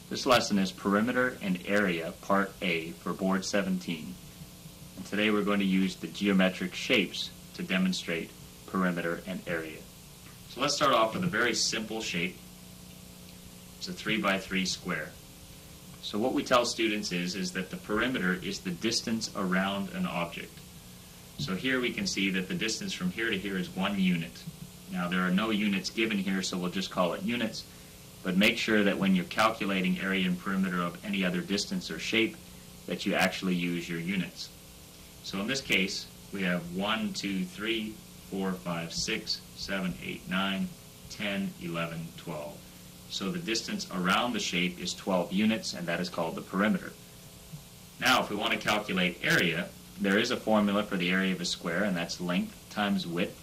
This lesson is Perimeter and Area, Part A, for Board 17. And today we're going to use the geometric shapes to demonstrate perimeter and area. So let's start off with a very simple shape. It's a 3x3 square. So what we tell students is that the perimeter is the distance around an object. So here we can see that the distance from here to here is 1 unit. Now there are no units given here, so we'll just call it units. But make sure that when you're calculating area and perimeter of any other distance or shape, that you actually use your units. So in this case, we have 1, 2, 3, 4, 5, 6, 7, 8, 9, 10, 11, 12. So the distance around the shape is 12 units, and that is called the perimeter. Now, if we want to calculate area, there is a formula for the area of a square, and that's length times width,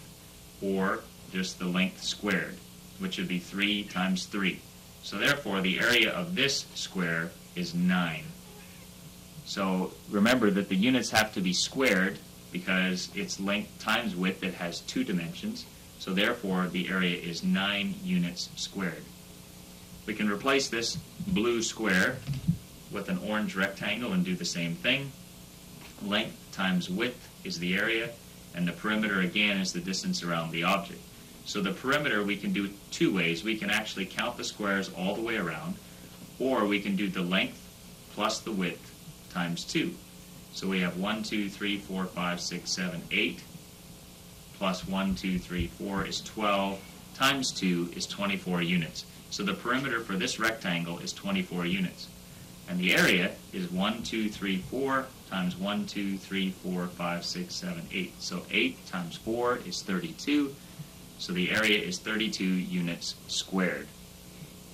or just the length squared, which would be 3 times 3. So therefore, the area of this square is 9. So remember that the units have to be squared because it's length times width. It has 2 dimensions. So therefore, the area is 9 units squared. We can replace this blue square with an orange rectangle and do the same thing. Length times width is the area, and the perimeter again is the distance around the object. So the perimeter we can do 2 ways. We can actually count the squares all the way around, or we can do the length plus the width times 2. So we have 1, 2, 3, 4, 5, 6, 7, 8, plus 1, 2, 3, 4 is 12, times 2 is 24 units. So the perimeter for this rectangle is 24 units. And the area is 1, 2, 3, 4 times 1, 2, 3, 4, 5, 6, 7, 8. So 8 times 4 is 32. So the area is 32 units squared.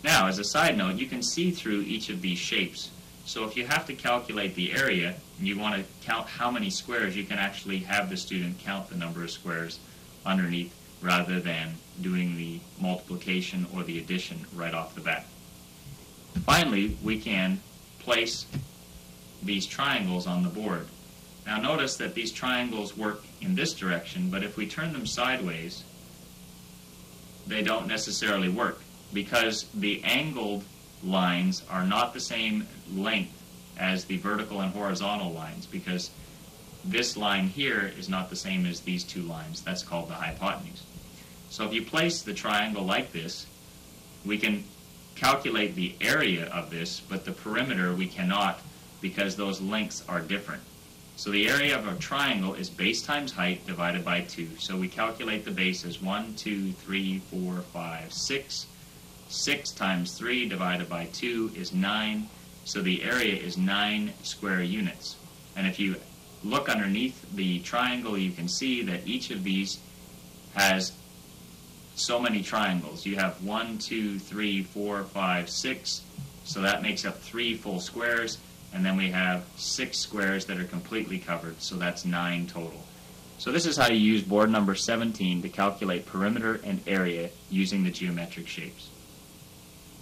Now, as a side note, you can see through each of these shapes. So if you have to calculate the area and you want to count how many squares, you can actually have the student count the number of squares underneath rather than doing the multiplication or the addition right off the bat. Finally, we can place these triangles on the board. Now notice that these triangles work in this direction, but if we turn them sideways, they don't necessarily work because the angled lines are not the same length as the vertical and horizontal lines, because this line here is not the same as these 2 lines. That's called the hypotenuse. So if you place the triangle like this, we can calculate the area of this, but the perimeter we cannot because those lengths are different. So the area of a triangle is base times height divided by 2. So we calculate the base as 1, 2, 3, 4, 5, 6. 6 times 3 divided by 2 is 9. So the area is 9 square units. And if you look underneath the triangle, you can see that each of these has so many triangles. You have 1, 2, 3, 4, 5, 6. So that makes up 3 full squares. And then we have 6 squares that are completely covered, so that's 9 total. So this is how you use board number 17 to calculate perimeter and area using the geometric shapes.